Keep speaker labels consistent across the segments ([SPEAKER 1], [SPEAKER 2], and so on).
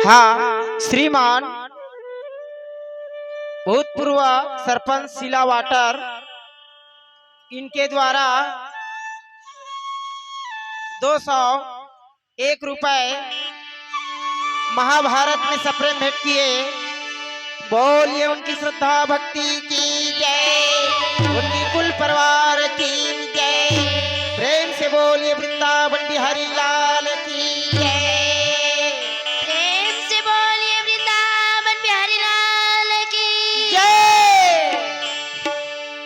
[SPEAKER 1] हाँ श्रीमान भूतपूर्व सरपंच शीला वाटर इनके द्वारा 201 रुपए महाभारत में सप्रेम भेंट किए। बोलिए उनकी श्रद्धा भक्ति की जय, उनकी कुल परिवार की जय। प्रेम से बोलिए वृंदावन बिहारी लाल की जय।
[SPEAKER 2] प्रेम से बोलिए वृंदावन बिहारी लाल की
[SPEAKER 1] जय।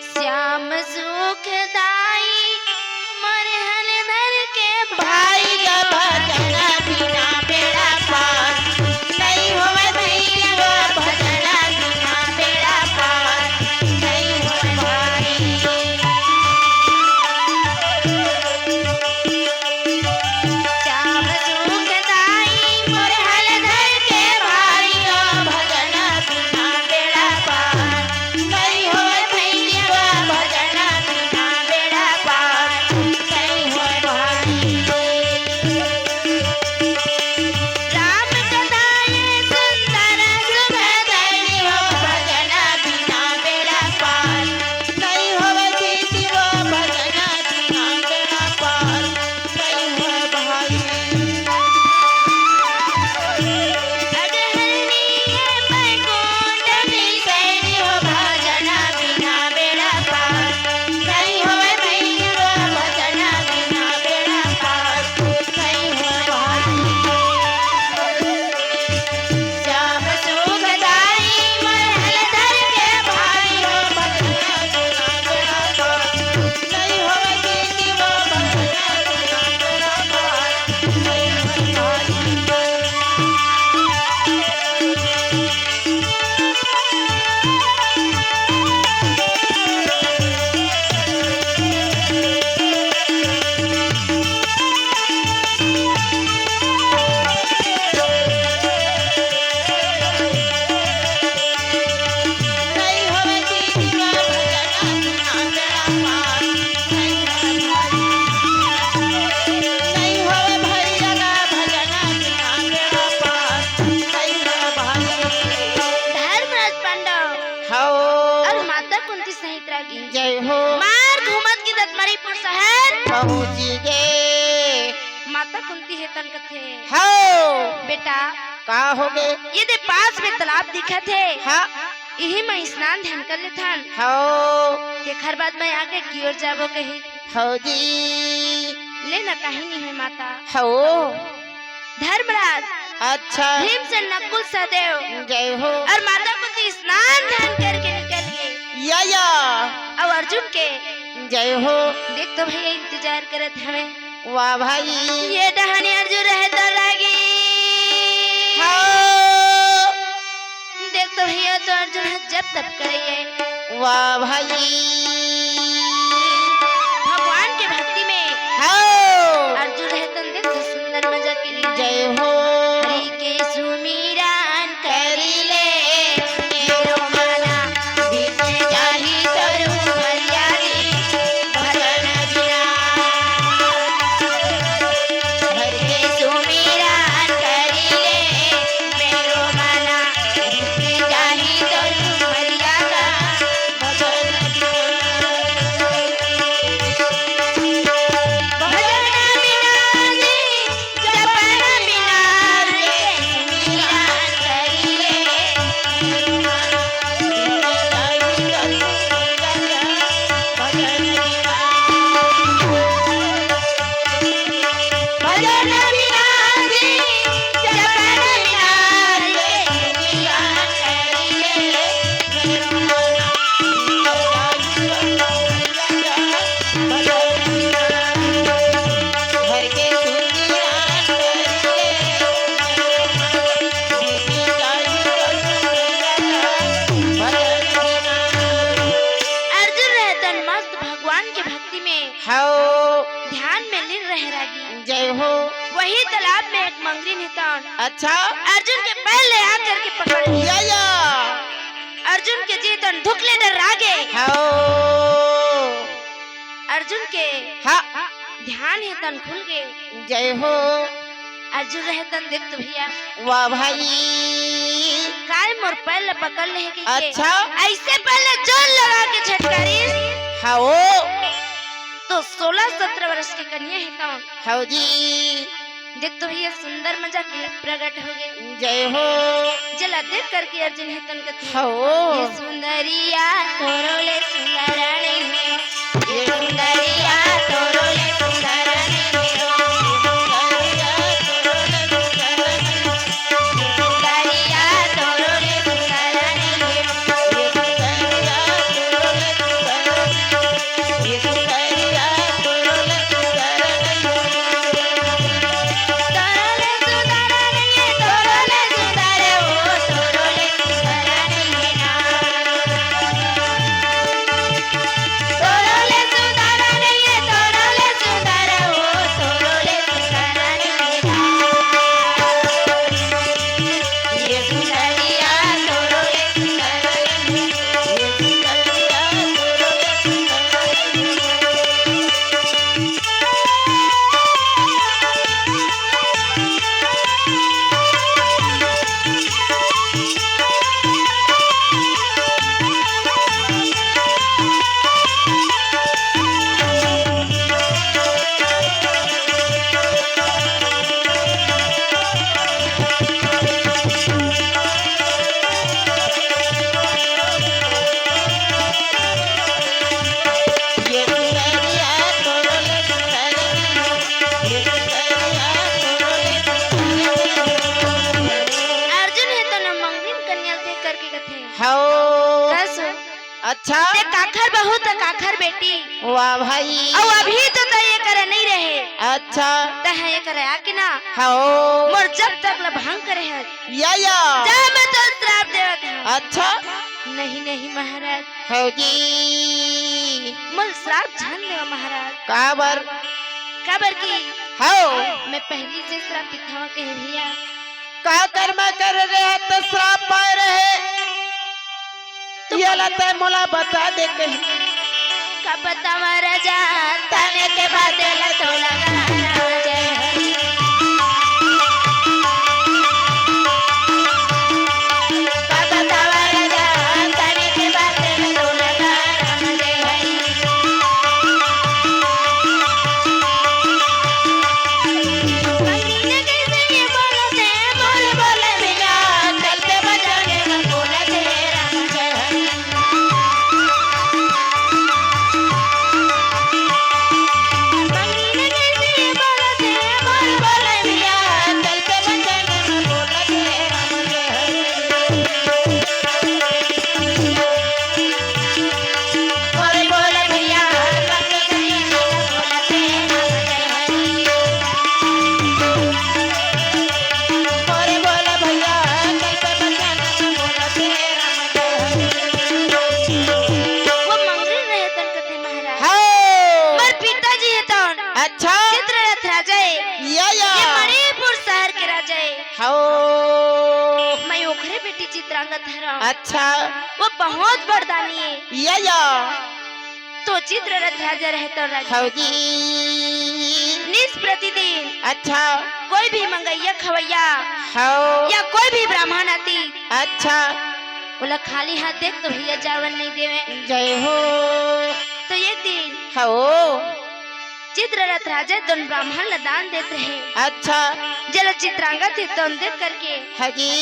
[SPEAKER 2] श्याम सुखदाई मरहन धर के
[SPEAKER 1] भाई जब भजना बिना बेड़ा पार नहीं होवे भैया, भजना बिना बेड़ा पार नहीं होवे भाई।
[SPEAKER 2] श्याम सुखदाई मरहन धर के
[SPEAKER 1] भाई भजना बिना बेड़ा पार नहीं होवे भैया, भजना बिना बेड़ा पार नहीं होवे भाई।
[SPEAKER 2] राम कथाए सुंदर
[SPEAKER 1] सुखदाई हो भजना बिना बेड़ा पार नहीं होवे दीदी हो, भजना बिना बेड़ा पार नहीं होवे भाई।
[SPEAKER 2] अजहरनी बैकुंठ
[SPEAKER 1] सैनी हो भजना बिना बेड़ा पार नहीं होवे भैया, भजना बिना बेड़ा पार नहीं होवे भाई। श्याम सुखदाई महल धर के भाई हो भजना बिना बेड़ा पार नहीं होवे दीदी हो, भजना बिना बेड़ा पार नहीं होवे भाई। नहीं होवे दीदी का भजना बिना बेड़ा पार नहीं होवे भैया का भजना बिना बेड़ा पार नहीं होवे भाई।
[SPEAKER 2] धर्मराज पांडव
[SPEAKER 1] हाओ
[SPEAKER 2] और माता कुंती सहित रागी
[SPEAKER 1] जय हो
[SPEAKER 2] मार घूमत की दत्मरीपुर शहर
[SPEAKER 1] पहुंची गए।
[SPEAKER 2] माता कुंती हेतन कथे
[SPEAKER 1] हाओ
[SPEAKER 2] बेटा
[SPEAKER 1] का हो गए।
[SPEAKER 2] ये दे पास में तालाब दिखत है,
[SPEAKER 1] हाँ
[SPEAKER 2] यही मैं स्नान ध्यान कर लेथन।
[SPEAKER 1] हाओ
[SPEAKER 2] तेखर बाद मैं आगे की ओर जाबो कही
[SPEAKER 1] हाओ जी
[SPEAKER 2] लेना कहीं नहीं है माता।
[SPEAKER 1] हाओ
[SPEAKER 2] धर्मराज
[SPEAKER 1] अच्छा
[SPEAKER 2] भीम से नकुल सहदेव
[SPEAKER 1] जय हो
[SPEAKER 2] और माता कुंती स्नान ध्यान करके निकल गए।
[SPEAKER 1] या
[SPEAKER 2] और अर्जुन के
[SPEAKER 1] जय हो
[SPEAKER 2] देख तो भैया इंतजार करत हमें।
[SPEAKER 1] वाह भाई।
[SPEAKER 2] ये डहानी अर्जुन रहे तो लागी
[SPEAKER 1] हाओ
[SPEAKER 2] देख तो भैया तो अर्जुन जब तब करिए
[SPEAKER 1] वाह भाई।
[SPEAKER 2] भगवान के भक्ति में
[SPEAKER 1] हाओ
[SPEAKER 2] अर्जुन रहतन देख तो सुंदर मजा के लिए
[SPEAKER 1] जय हो
[SPEAKER 2] हरि के सुमिरन करिले मेरो मना बीते जाहि तरु मर्यादी भजन बिना हरि के सुमिरन करिले मेरो मना बीते जाहि तरु मर्यादा भजन वही तालाब में एक मंगरी नितान
[SPEAKER 1] अच्छा
[SPEAKER 2] अर्जुन के पहले आकर के पकड़ लिया।
[SPEAKER 1] या
[SPEAKER 2] अर्जुन के जीतन धुकले डर आगे
[SPEAKER 1] हाओ
[SPEAKER 2] अर्जुन के
[SPEAKER 1] हाँ
[SPEAKER 2] ध्यान हेतन खुल गए।
[SPEAKER 1] जय हो
[SPEAKER 2] अर्जुन रहे तन देख तो भैया
[SPEAKER 1] वाह भाई।
[SPEAKER 2] काय मोर पैर पकड़ ले के
[SPEAKER 1] अच्छा।
[SPEAKER 2] ऐसे पहले जोर लगा के झटकारी
[SPEAKER 1] हाओ
[SPEAKER 2] तो 16-17 वर्ष की कन्या है कौन
[SPEAKER 1] हाओ जी।
[SPEAKER 2] देख तो भैया सुंदर मजा के प्रकट हो गए।
[SPEAKER 1] जय हो।
[SPEAKER 2] जला देख करके अर्जुन है तन कथे
[SPEAKER 1] हाओ
[SPEAKER 2] ये सुंदरिया तोरोले सुंदरानी है ये सुंदरिया तोरोले सुंदरानी है सुंदरिया तोरोले सुंदरानी तोरोले सुंदरानी है तोरोले सुंदरे ओ तोरोले सुंदरानी है ना तोरोले सुंदरानी है तोरोले सुंदरे ओ तोरोले सुंदरानी है ना ये सुंदरिया तोरोले सुंदरानी
[SPEAKER 1] ये सुंदरिया तोरोले सुंदरानी ये सुंदरिया तोरोले सुंदरानी।
[SPEAKER 2] अर्जुन है तो न मंगनी कन्या देख करके कथे
[SPEAKER 1] हाओ
[SPEAKER 2] कस
[SPEAKER 1] अच्छा।
[SPEAKER 2] ते काखर बहू त काखर बेटी
[SPEAKER 1] वाह भाई।
[SPEAKER 2] और अभी तो ये करे नहीं रहे
[SPEAKER 1] अच्छा।
[SPEAKER 2] त है ये करे आके ना
[SPEAKER 1] हाओ
[SPEAKER 2] मोर जब तक ल भंग करे है
[SPEAKER 1] या
[SPEAKER 2] जा मैं तो श्राप देवत हूं।
[SPEAKER 1] अच्छा।
[SPEAKER 2] नहीं नहीं महाराज
[SPEAKER 1] हाओ जी।
[SPEAKER 2] मोर श्राप जान ले महाराज
[SPEAKER 1] काबर
[SPEAKER 2] काबर की
[SPEAKER 1] हाओ
[SPEAKER 2] मैं पहली से श्रापित हूं के भैया
[SPEAKER 1] का कर्म कर रहे तो श्राप पाए रहे ये लते मोला बता दे कहीं।
[SPEAKER 2] का पता महाराजा ताने के बाद ल तो लगा जय हरि का पता महाराजा ताने के बाद ल तो लगा जय हरि मंगनी कैसे ये बोलते बोल बोले भैया कल पे बजाने में बोलते राम जय हरि मंगनी कैसे ये बोलते बोल बोले भैया कल पे बजाने में बोलते राम जय हरि बोले भैया कल पे बजाने में बोलते राम जय हरि
[SPEAKER 1] मोरे बोले भैया कल पे बजाना बोलते राम जय हरि।
[SPEAKER 2] वो मंगनी रहे तन कथे महाराज
[SPEAKER 1] हाओ
[SPEAKER 2] मर पिताजी है तौन
[SPEAKER 1] अच्छा।
[SPEAKER 2] चित्ररथ राजा है
[SPEAKER 1] या
[SPEAKER 2] ये मणिपुर शहर के राजा है
[SPEAKER 1] हाओ
[SPEAKER 2] मैं ओखरे बेटी चित्रांगत हरा
[SPEAKER 1] अच्छा।
[SPEAKER 2] वो बहुत बड़दानी है
[SPEAKER 1] या
[SPEAKER 2] तो चित्ररथ राजा रहे तो राजा
[SPEAKER 1] हाओ जी।
[SPEAKER 2] निस प्रतिदिन
[SPEAKER 1] अच्छा।
[SPEAKER 2] कोई भी मंगैया खवैया
[SPEAKER 1] हाओ
[SPEAKER 2] या कोई भी ब्राह्मण आती
[SPEAKER 1] अच्छा।
[SPEAKER 2] बोला खाली हाथ देख तो भैया जावन नहीं देवे
[SPEAKER 1] जय हो।
[SPEAKER 2] तो एक दिन
[SPEAKER 1] हाओ
[SPEAKER 2] चित्ररथ राजा दोन ब्राह्मण ला दान देते रहे
[SPEAKER 1] अच्छा।
[SPEAKER 2] जल चित्रांगत थे तो देख करके
[SPEAKER 1] हगी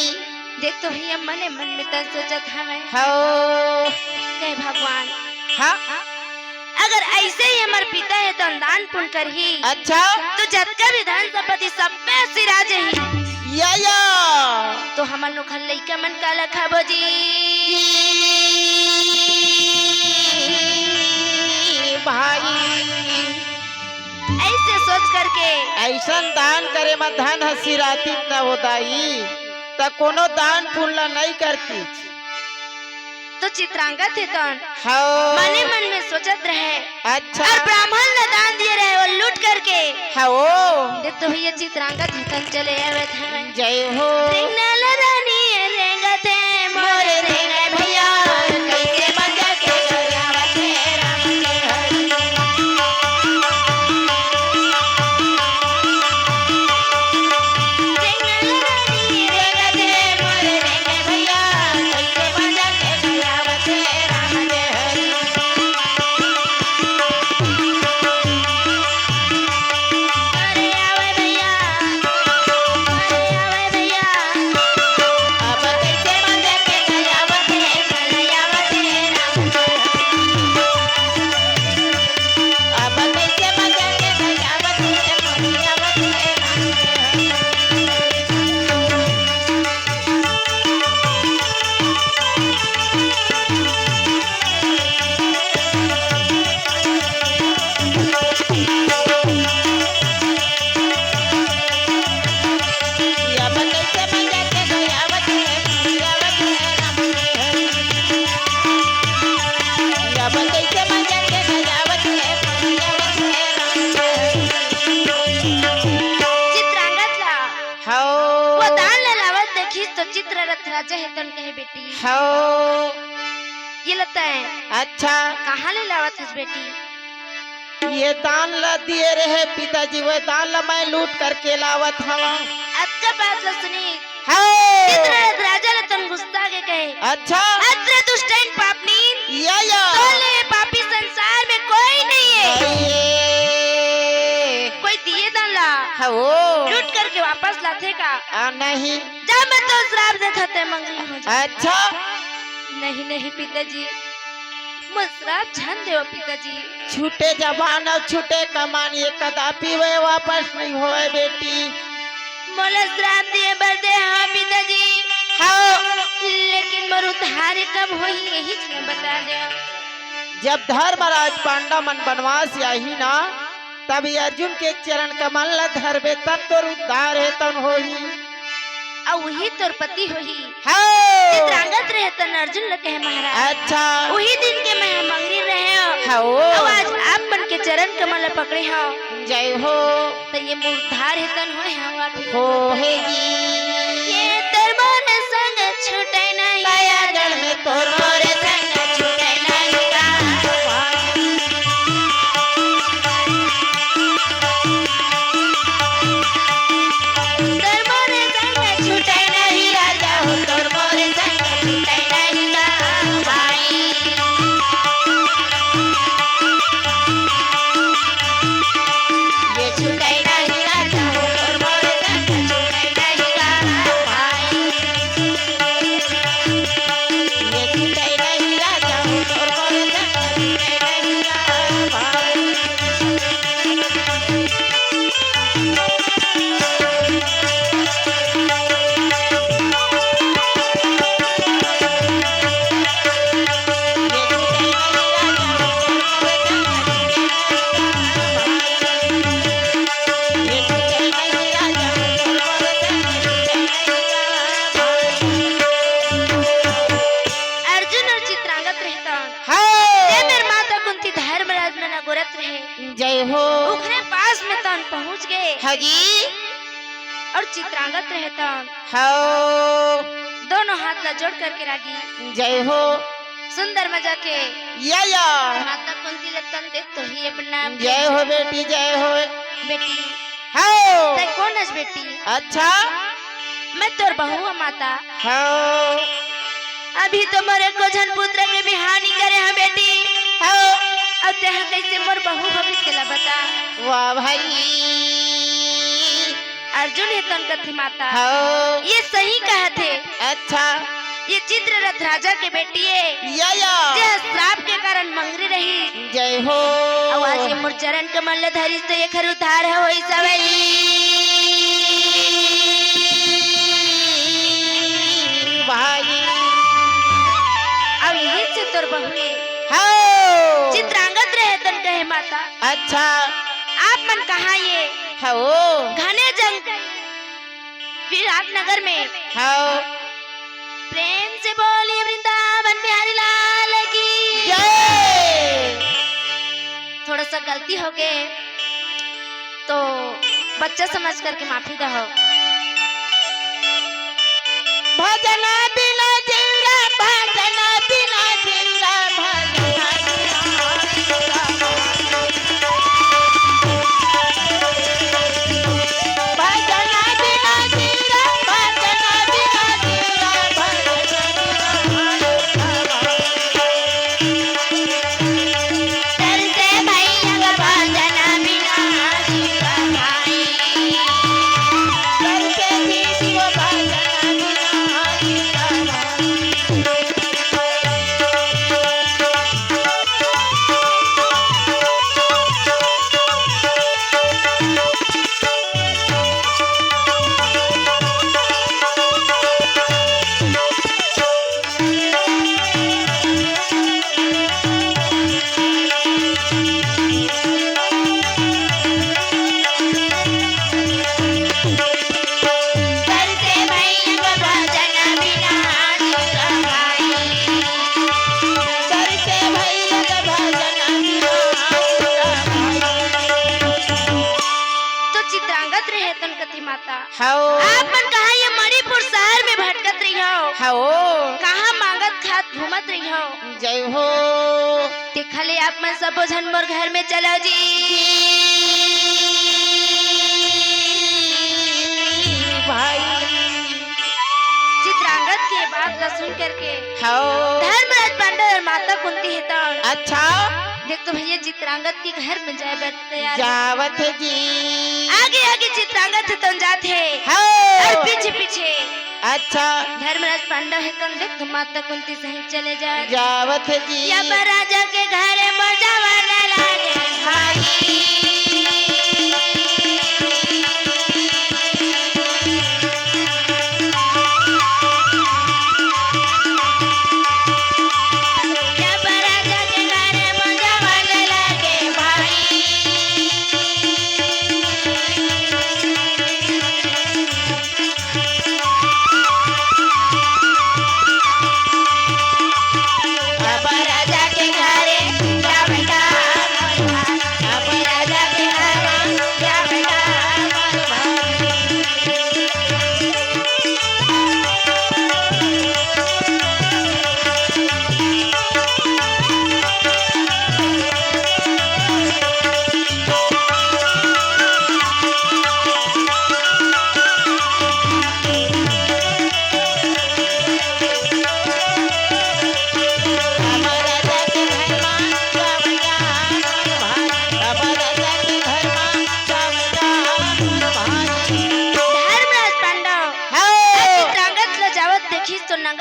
[SPEAKER 2] देख तो भैया मने मन में तन सोचत हमें
[SPEAKER 1] हाओ
[SPEAKER 2] कहे भगवान
[SPEAKER 1] हाँ
[SPEAKER 2] अगर ऐसे ही हमारे पिता है तो दान पुण्य कर ही
[SPEAKER 1] अच्छा।
[SPEAKER 2] तो जतका भी धन संपत्ति सब पे सिराज ही
[SPEAKER 1] या
[SPEAKER 2] तो हमन लोग लइका मन काला खाबो जी
[SPEAKER 1] भाई
[SPEAKER 2] ऐसे सोच करके
[SPEAKER 1] ऐसा दान करे में धन हसी राती न होदाई त कोनो दान पुण्य नहीं करती।
[SPEAKER 2] तो चित्रांगत थे तो
[SPEAKER 1] हाओ
[SPEAKER 2] मने मन में सोचत रहे
[SPEAKER 1] अच्छा।
[SPEAKER 2] और ब्राह्मण ने दान दिए रहे वो लूट करके
[SPEAKER 1] हाओ
[SPEAKER 2] देख तो भैया चित्रांगत थे तन चले आवे थे
[SPEAKER 1] जय हो।
[SPEAKER 2] रेंगनाल रानी रेंगते मोरे रेंगे भैया कैसे मजा के गयावते राम के हरि राजा है तन कहे बेटी
[SPEAKER 1] हो
[SPEAKER 2] ये लगता है
[SPEAKER 1] अच्छा
[SPEAKER 2] कहाँ ले लावत है बेटी
[SPEAKER 1] ये दान ला दिए रहे पिताजी, वह दान ला मैं लूट करके लावत हवा।
[SPEAKER 2] अच्छा बात ला सुनी
[SPEAKER 1] हो
[SPEAKER 2] चित्ररथ राजा ले तन गुस्सा के कहे
[SPEAKER 1] अच्छा
[SPEAKER 2] अत्र दुष्टन पापनी
[SPEAKER 1] या
[SPEAKER 2] तोले पापी संसार में कोई नहीं है
[SPEAKER 1] ये
[SPEAKER 2] कोई दिए दान ला
[SPEAKER 1] हो
[SPEAKER 2] लूट करके वापस लाते का
[SPEAKER 1] नहीं
[SPEAKER 2] जा मैं तो श्राप देता ते मंगनी हो जा
[SPEAKER 1] अच्छा
[SPEAKER 2] नहीं नहीं पिताजी मत श्राप जान दो पिताजी
[SPEAKER 1] छूटे जबान और छूटे कमान ये कदापि वे वापस नहीं होए बेटी।
[SPEAKER 2] मोला श्राप दिए बरदे हाँ पिताजी
[SPEAKER 1] हो
[SPEAKER 2] लेकिन मोर उद्धार कब होई यही न बता दे
[SPEAKER 1] जब धर्मराज पांडव मन वनवास आई ना तभी अर्जुन के चरण कमल ला धरबे तब तो उद्धार है तन होही।
[SPEAKER 2] और वही तोर पति होही
[SPEAKER 1] हो
[SPEAKER 2] चित्रांगत रहे तन अर्जुन ल कहे महाराज
[SPEAKER 1] अच्छा
[SPEAKER 2] वही दिन के मैं मंगरी रहे हो
[SPEAKER 1] हो
[SPEAKER 2] और आज आप मन के चरण कमल पकड़े हो
[SPEAKER 1] जय हो
[SPEAKER 2] तो ये मुद्धार है तन होए हम आप
[SPEAKER 1] हो हे जी
[SPEAKER 2] ये दरबार संग छूटे नहीं
[SPEAKER 1] काया जड़ में तोर मोरे संग
[SPEAKER 2] छूटे नहीं का दरबार संग छूटे नहीं राजा हो तोर मोरे संग छूटे नहीं का भाई ये छूटे नहीं राजा हो तोर मोरे संग छूटे नहीं का भाई
[SPEAKER 1] ये छूटे नहीं राजा हो तोर मोरे संग छूटे नहीं रा भाई।
[SPEAKER 2] अर्जुन और चित्रांगत रहता ते मेर माता कुंती धर्मराज में नगोरत रहे
[SPEAKER 1] जय हो
[SPEAKER 2] उखरे पास में तन पहुंच गए
[SPEAKER 1] हाजी
[SPEAKER 2] और चित्रांगत रहता
[SPEAKER 1] हो
[SPEAKER 2] दोनों हाथ ला जोड़ करके रागी
[SPEAKER 1] जय हो
[SPEAKER 2] सुंदर मजा के
[SPEAKER 1] या
[SPEAKER 2] माता कुंती ले तन देख तो ही प्रणाम
[SPEAKER 1] जय हो बेटी जय हो
[SPEAKER 2] बेटी
[SPEAKER 1] हो
[SPEAKER 2] ते कौन है बेटी
[SPEAKER 1] अच्छा
[SPEAKER 2] मैं तोर बहू हूँ माता
[SPEAKER 1] हो
[SPEAKER 2] अभी तो मोरे को जन पुत्र के बिहानी करे हैं बेटी
[SPEAKER 1] हो
[SPEAKER 2] अब ते हाँ कैसे मोर बहू भविष्य के ला बता
[SPEAKER 1] वाह भाई
[SPEAKER 2] अर्जुन है तन कथी माता
[SPEAKER 1] हो
[SPEAKER 2] ये सही कहा थे
[SPEAKER 1] अच्छा
[SPEAKER 2] ये चित्ररथ राजा के बेटी है
[SPEAKER 1] या
[SPEAKER 2] जे श्राप के कारण मंगरी रही
[SPEAKER 1] जय हो
[SPEAKER 2] और आज ये मोर चरण कमल ले धरिस तो ये खर उद्धार है होई
[SPEAKER 1] भाई
[SPEAKER 2] अब यही से तोर बहु
[SPEAKER 1] हो
[SPEAKER 2] चित्रांगत रहे तन कहे माता
[SPEAKER 1] अच्छा
[SPEAKER 2] आप मन कहा ये
[SPEAKER 1] हो
[SPEAKER 2] घने जंग विराटनगर में
[SPEAKER 1] हो
[SPEAKER 2] प्रेम से बोली वृंदावन बिहारी लाल की
[SPEAKER 1] जय
[SPEAKER 2] थोड़ा सा गलती हो गए तो बच्चा समझ करके माफी दो
[SPEAKER 1] भजन बिना जिंगा भजन बिना जिंगा भजन भजन बिना जिंगा भजन बिना जिंगा
[SPEAKER 2] डर से भैया का भजन बिना जीवा भाई
[SPEAKER 1] करके भी जीव भजन बिना जिंगा
[SPEAKER 2] मांगत रहे तन कथी माता
[SPEAKER 1] हाओ
[SPEAKER 2] आपन कहा ये मणिपुर शहर में भटकत रही हो
[SPEAKER 1] हाओ
[SPEAKER 2] कहा मांगत खात घूमत रही हो
[SPEAKER 1] जय हो
[SPEAKER 2] देखले आप मन सबो झन मोर घर में चलो जी
[SPEAKER 1] भाई
[SPEAKER 2] चित्रांगद के बात ला सुन करके
[SPEAKER 1] हाओ
[SPEAKER 2] धर्मराज पांडव और माता कुंती है तो
[SPEAKER 1] अच्छा
[SPEAKER 2] देख तो भैया चित्रांगद के घर में जाए बर तैयार
[SPEAKER 1] जावत जी
[SPEAKER 2] आगे आगे चित्रांगद तो जाते हैं
[SPEAKER 1] हाओ
[SPEAKER 2] और पीछे पीछे
[SPEAKER 1] अच्छा
[SPEAKER 2] धर्मराज पांडव है तो देख तो माता कुंती सहित चले जाए
[SPEAKER 1] जावत जी
[SPEAKER 2] या राजा के घर मजावा न लागे भाई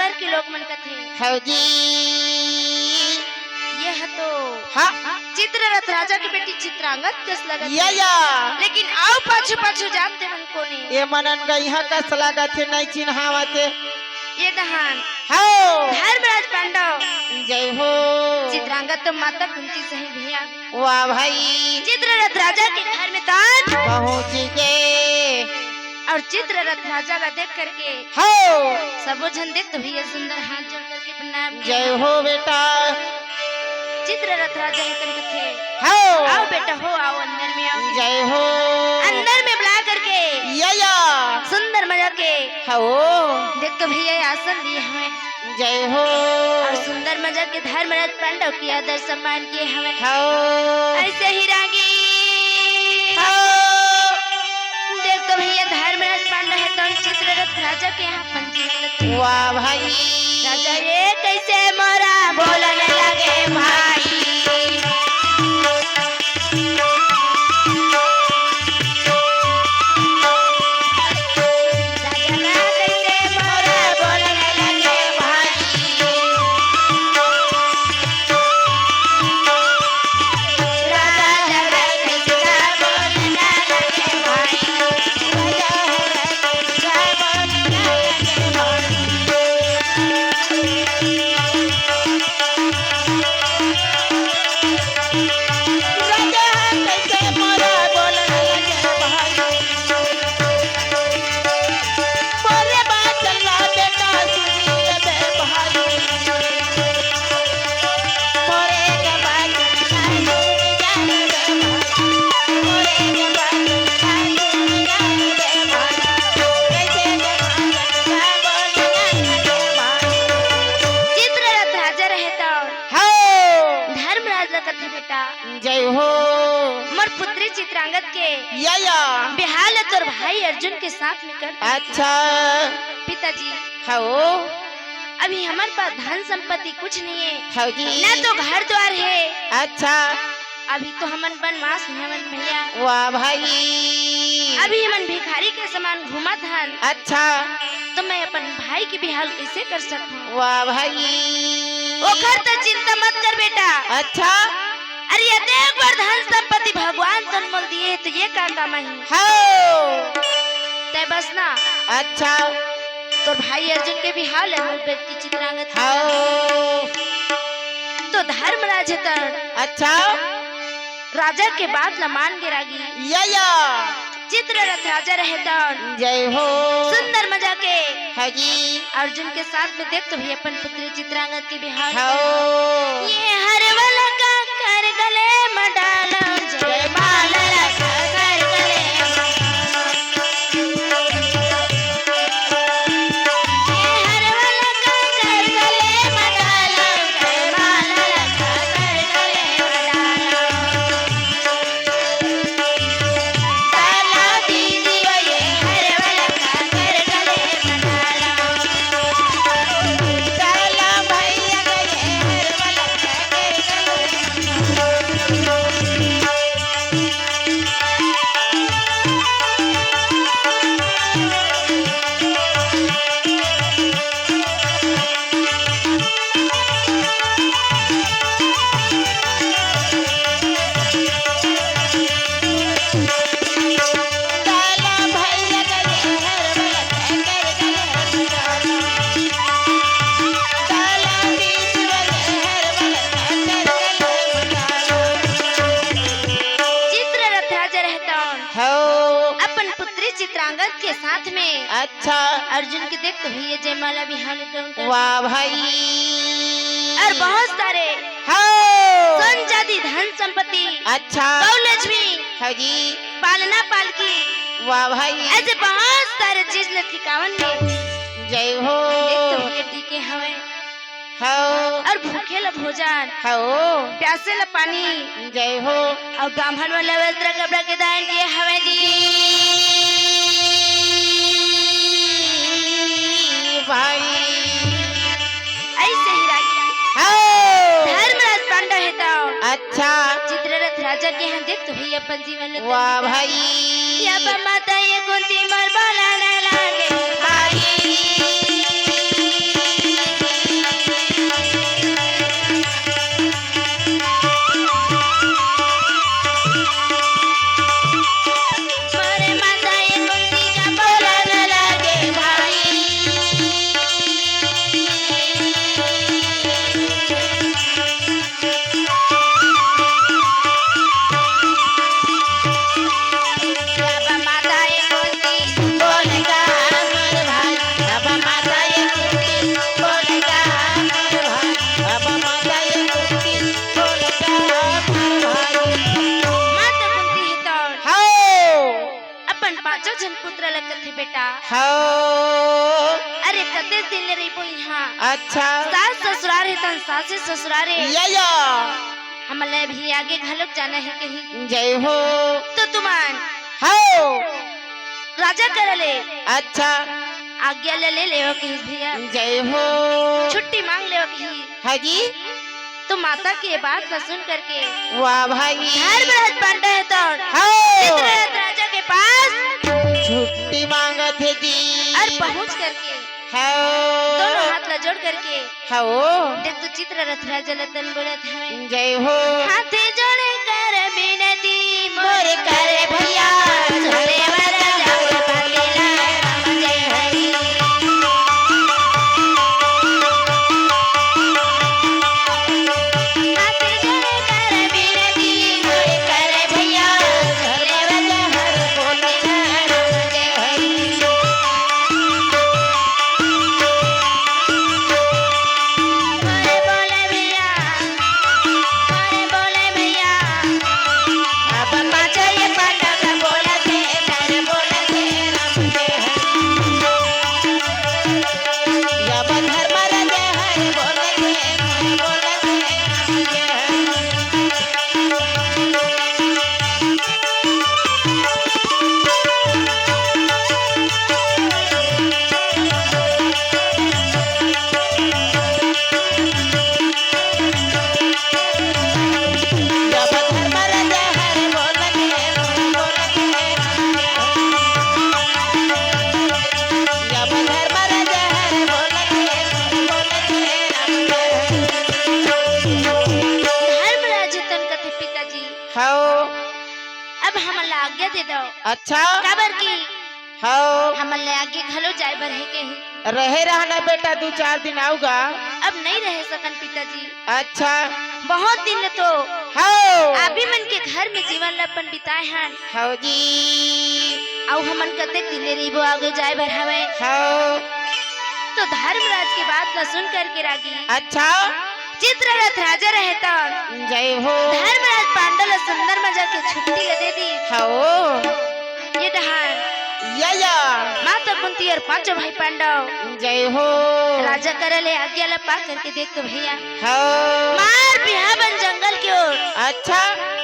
[SPEAKER 1] हाओ जी
[SPEAKER 2] यह तो
[SPEAKER 1] हाँ
[SPEAKER 2] चित्ररथ राजा की बेटी चित्रांगद कस लगत
[SPEAKER 1] या
[SPEAKER 2] लेकिन आओ पाछू पाछू जानते मन कोने
[SPEAKER 1] ये मनन गई हा कस लागत है नहीं चिन्हावत
[SPEAKER 2] ये दहान
[SPEAKER 1] हाओ
[SPEAKER 2] धर्मराज पांडव
[SPEAKER 1] जय हो
[SPEAKER 2] चित्रांगद तो माता कुंती सही भैया
[SPEAKER 1] वाह भाई
[SPEAKER 2] चित्ररथ राजा के घर में तान
[SPEAKER 1] पहुंच गए
[SPEAKER 2] और चित्ररथ राजा का देख करके
[SPEAKER 1] हाओ
[SPEAKER 2] सबो झन देख तो भैया सुंदर हाथ जोड़ करके प्रणाम
[SPEAKER 1] जय हो बेटा
[SPEAKER 2] चित्ररथ राजा है तन थे
[SPEAKER 1] हाओ
[SPEAKER 2] आओ बेटा हो आओ अंदर में आओ
[SPEAKER 1] जय हो
[SPEAKER 2] अंदर में बुला करके
[SPEAKER 1] या
[SPEAKER 2] सुंदर मजा के
[SPEAKER 1] हाओ
[SPEAKER 2] देख तो भैया आसन लिए हमें
[SPEAKER 1] जय हो
[SPEAKER 2] और सुंदर मजा के धर्मराज पांडव की आदर सम्मान किए हमें
[SPEAKER 1] हाओ
[SPEAKER 2] ऐसे ही रागी
[SPEAKER 1] हाओ
[SPEAKER 2] देख तो भैया धर्मराज पांडव है तो चित्ररथ राजा के यहाँ पंजीकृत
[SPEAKER 1] वाह भाई
[SPEAKER 2] राजा ये कैसे मोरा बोलने लगे भाई
[SPEAKER 1] जय हो
[SPEAKER 2] मोर पुत्री चित्रांगद के
[SPEAKER 1] या
[SPEAKER 2] बिहाल तोर भाई अर्जुन के साथ में कर
[SPEAKER 1] अच्छा
[SPEAKER 2] पिताजी
[SPEAKER 1] हाओ
[SPEAKER 2] अभी हमारे पास धन संपत्ति कुछ नहीं है
[SPEAKER 1] हाओ जी
[SPEAKER 2] न तो घर द्वार है
[SPEAKER 1] अच्छा
[SPEAKER 2] अभी तो हमन बनवास में हमन भैया
[SPEAKER 1] वाह भाई
[SPEAKER 2] अभी हमन भिखारी के समान घूमत हन
[SPEAKER 1] अच्छा
[SPEAKER 2] तो मैं अपन भाई की बिहाल कैसे कर सकूं
[SPEAKER 1] वाह भाई
[SPEAKER 2] ओखर तो चिंता मत कर बेटा
[SPEAKER 1] अच्छा
[SPEAKER 2] अरे ये देख बार धन संपत्ति भगवान तनमल दिए है तो ये का काम है
[SPEAKER 1] हाओ
[SPEAKER 2] ते बस ना
[SPEAKER 1] अच्छा
[SPEAKER 2] तो भाई अर्जुन के बिहाल है मोर बेटी चित्रांगद
[SPEAKER 1] हाओ
[SPEAKER 2] तो धर्मराज है तर
[SPEAKER 1] अच्छा
[SPEAKER 2] राजा के बात न मान गिरागी
[SPEAKER 1] या
[SPEAKER 2] चित्ररथ राजा रहता
[SPEAKER 1] जय हो
[SPEAKER 2] सुंदर मजा के
[SPEAKER 1] हाजी
[SPEAKER 2] अर्जुन के साथ में देख तो भी अपन पुत्री चित्रांगद की बिहार
[SPEAKER 1] हाओ
[SPEAKER 2] ये हर वाला का कर गले में डालो जय माला का कर गले में चित्रांगद के साथ में
[SPEAKER 1] अच्छा
[SPEAKER 2] अर्जुन के देख तो भैया जयमाला बिहान कर
[SPEAKER 1] वाह भाई
[SPEAKER 2] और बहुत सारे
[SPEAKER 1] हाँ
[SPEAKER 2] सोन चांदी धन संपत्ति
[SPEAKER 1] अच्छा
[SPEAKER 2] गौलक्ष्मी
[SPEAKER 1] हाँ जी
[SPEAKER 2] पालना पालकी
[SPEAKER 1] वाह भाई
[SPEAKER 2] ऐसे बहुत सारे चीज लतिकावन में
[SPEAKER 1] जय हो
[SPEAKER 2] देख तो भैया टीके हवे
[SPEAKER 1] हाँ
[SPEAKER 2] और भूखे ला भोजन
[SPEAKER 1] हाँ
[SPEAKER 2] प्यासे ला पानी
[SPEAKER 1] जय हो
[SPEAKER 2] और ब्राह्मण वाला वस्त्र कपड़ा के दान किए हवे जी
[SPEAKER 1] भाई
[SPEAKER 2] ऐसे ही रागी
[SPEAKER 1] हाँ
[SPEAKER 2] धर्मराज पांडव है तो
[SPEAKER 1] अच्छा
[SPEAKER 2] चित्ररथ राजा के यहाँ देख तो भैया अपन जीवन ले
[SPEAKER 1] वाह भाई
[SPEAKER 2] या बा माता ये कुंती मर बोला न लागे भाई मोरे माता ये कुंती का बोला न लागे भाई या बा माता ये कुंती
[SPEAKER 1] बोलेगा अमर भाई अब माता ये कुर्ती बोलेगा अमर भाई अब माता ये कुर्ती बोलेगा अमर भाई
[SPEAKER 2] माता कुंती है तो
[SPEAKER 1] हाँ
[SPEAKER 2] अपन पांचों जन पुत्र लगत है बेटा
[SPEAKER 1] हाँ
[SPEAKER 2] अरे कते दिन ले रही पो यहाँ
[SPEAKER 1] अच्छा
[SPEAKER 2] सास ससुराल है तन सासे ससुराल है
[SPEAKER 1] या
[SPEAKER 2] हमले भी आगे घलक जाना है कहीं
[SPEAKER 1] जय हो
[SPEAKER 2] तो तुमान
[SPEAKER 1] हाँ
[SPEAKER 2] राजा कर ले
[SPEAKER 1] अच्छा
[SPEAKER 2] आज्ञा ले ले हो कहीं भैया
[SPEAKER 1] जय हो
[SPEAKER 2] छुट्टी मांग ले हो कहीं
[SPEAKER 1] हाँ जी
[SPEAKER 2] तो माता की ये बात न सुन करके
[SPEAKER 1] वाह भाई
[SPEAKER 2] धर्मराज पांडव है तो
[SPEAKER 1] हाँ
[SPEAKER 2] चित्ररथ राजा के पास
[SPEAKER 1] छुट्टी मांगत है जी
[SPEAKER 2] और पहुंच करके
[SPEAKER 1] हाँ
[SPEAKER 2] दोनों हाथ ला जोड़ करके
[SPEAKER 1] हाँ
[SPEAKER 2] देख तो चित्ररथ राजा लतन बोलत है
[SPEAKER 1] जय हो
[SPEAKER 2] हाथे जोड़े कर बिनती
[SPEAKER 1] मोर करे भैया
[SPEAKER 2] झोले वाला जाओ पालेला राम जय हरि हाथे जोड़े कर बिनती
[SPEAKER 1] मोर करे भैया झोले वाला हर बोलेला राम जय हरि
[SPEAKER 2] मोरे बोले भैया
[SPEAKER 1] अब माता ये पाटा का बोला थे घर बोला थे राम जय हरि या बंधर मर जय हरि बोला थे मोर बोला थे राम जय हरि या बंधर मर जय हरि बोला थे मोर बोला थे राम जय हरि या बंधर मर जय हरि बोला थे मोर बोला थे राम जय हरि
[SPEAKER 2] धर्मराज तन कथे पिताजी
[SPEAKER 1] हाँ
[SPEAKER 2] अब हमला आज्ञा दे दो
[SPEAKER 1] अच्छा
[SPEAKER 2] काबर की
[SPEAKER 1] हाँ
[SPEAKER 2] हमले आगे घलो जाए बर है के ही
[SPEAKER 1] रहे रहना बेटा 2-4 दिन आऊगा
[SPEAKER 2] अब नहीं रह सकन पिताजी
[SPEAKER 1] अच्छा
[SPEAKER 2] बहुत दिन ले तो
[SPEAKER 1] हाँ
[SPEAKER 2] अभी मन के घर में जीवन लपन बिताए हैं
[SPEAKER 1] हाँ जी
[SPEAKER 2] और हमन कते दिन ले रही वो आगे जाए बर हवे
[SPEAKER 1] हाँ
[SPEAKER 2] तो धर्मराज की बात न सुन करके रागी
[SPEAKER 1] अच्छा
[SPEAKER 2] चित्ररथ राजा रहता
[SPEAKER 1] जय हो
[SPEAKER 2] धर्मराज पांडव ला सुंदर मजा के छुट्टी ले दे दी
[SPEAKER 1] हाँ
[SPEAKER 2] ये डहान
[SPEAKER 1] या
[SPEAKER 2] माता कुंती और पांचों भाई पांडव
[SPEAKER 1] जय हो
[SPEAKER 2] राजा करले आज्ञा ला पा करके देख तो भैया
[SPEAKER 1] हाँ
[SPEAKER 2] मार बिहावन जंगल की ओर
[SPEAKER 1] अच्छा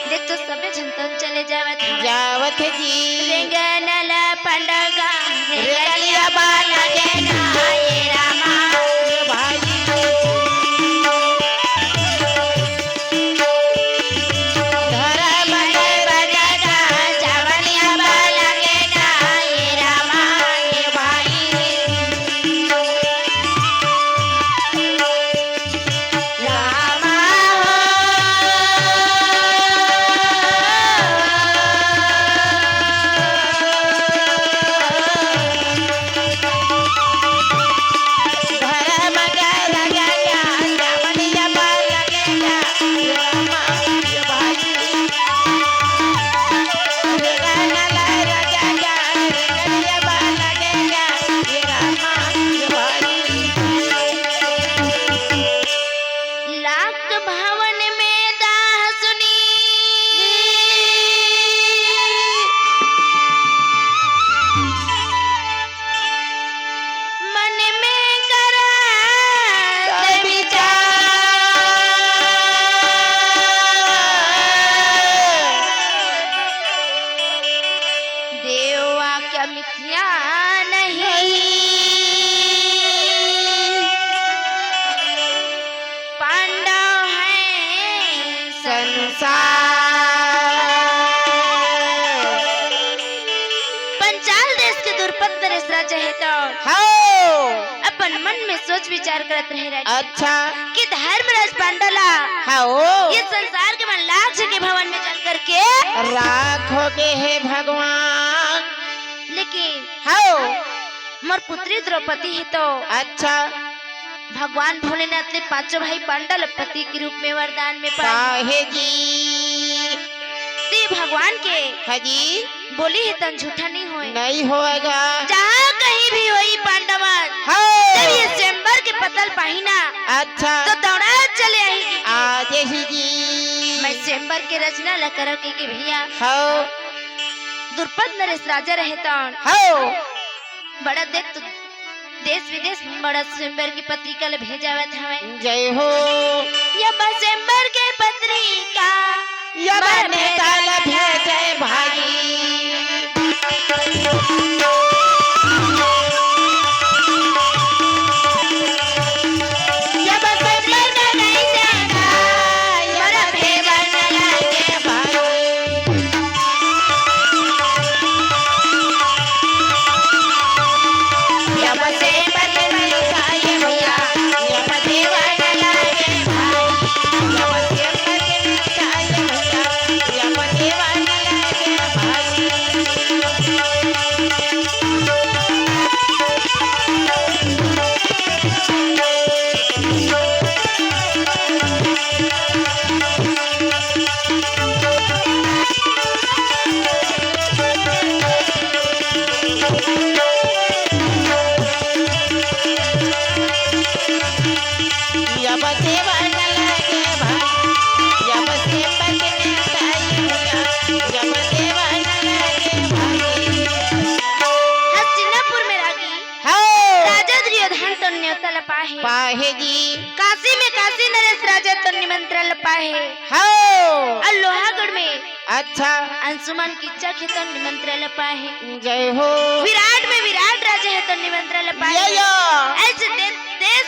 [SPEAKER 2] देख तो सबे जनतन चले जावत हवे
[SPEAKER 1] जावत है जी
[SPEAKER 2] रेंगनला पंडगा
[SPEAKER 1] रेंगलिया बाला के
[SPEAKER 2] हाय रामा
[SPEAKER 1] भाई धर्म के
[SPEAKER 2] बजगा जावलिया बाला के हाय रामा
[SPEAKER 1] भाई
[SPEAKER 2] रामा सत्य मिथ्या नहीं, पांडव है
[SPEAKER 1] संसार।
[SPEAKER 2] पंचाल देश के दुर्पद नरेश राजा है तो
[SPEAKER 1] हाँ
[SPEAKER 2] अपन मन में सोच विचार करत रहे राजा
[SPEAKER 1] अच्छा
[SPEAKER 2] कि धर्मराज पांडला
[SPEAKER 1] हाँ
[SPEAKER 2] ये संसार के मन लाख के भवन में चल करके
[SPEAKER 1] राखोगे हे भगवान।
[SPEAKER 2] लेकिन
[SPEAKER 1] हाँ
[SPEAKER 2] मोर पुत्री द्रौपदी है तो
[SPEAKER 1] अच्छा
[SPEAKER 2] भगवान भोलेनाथ ने पांचों भाई पांडल पति के रूप में वरदान में पाए।
[SPEAKER 1] काहे जी
[SPEAKER 2] ती भगवान के
[SPEAKER 1] हाजी
[SPEAKER 2] बोली है तन झूठा नहीं होए,
[SPEAKER 1] नहीं होएगा।
[SPEAKER 2] जहाँ कहीं भी होई पांडवन
[SPEAKER 1] हाँ
[SPEAKER 2] जब ये स्वयंवर के पतल पाहिना
[SPEAKER 1] अच्छा
[SPEAKER 2] तो दौड़ा चले आएगी।
[SPEAKER 1] आज ही जी
[SPEAKER 2] मैं स्वयंवर के रचना ल करो के भैया
[SPEAKER 1] हाँ
[SPEAKER 2] दुर्पद नरेश राजा रहे तौन
[SPEAKER 1] हाँ
[SPEAKER 2] बड़ा देख तो देश विदेश में बड़ा स्वयंवर की पत्रिका ले भेजावत हवे।
[SPEAKER 1] जय हो
[SPEAKER 2] ये स्वयंवर के पत्रिका
[SPEAKER 1] यमने काल भेजे भाई। यम से मन नहीं जाना यम भेजन लगे भाई। यम से मन नहीं जाए भैया यम देवन लगे भाई। यम से मन नहीं जाए भैया यम देवन लगे भाई। यम देवन लगे भाई। यम से मन नहीं जाए भैया यम देवन लगे भाई।
[SPEAKER 2] हस्तिनापुर में रागी
[SPEAKER 1] हाँ
[SPEAKER 2] राजा दुर्योधन तो न्योता लपाहे,
[SPEAKER 1] पाहे जी
[SPEAKER 2] काशी में काशी नरेश राजा तो निमंत्रण लपाहे,
[SPEAKER 1] हाँ
[SPEAKER 2] और लोहागढ़ में
[SPEAKER 1] अच्छा
[SPEAKER 2] अंशुमान किच्चा के तो निमंत्रण लपाहे,
[SPEAKER 1] जय हो
[SPEAKER 2] विराट में विराट राजा है तो निमंत्रण लपाहे।
[SPEAKER 1] यो
[SPEAKER 2] ऐसे देश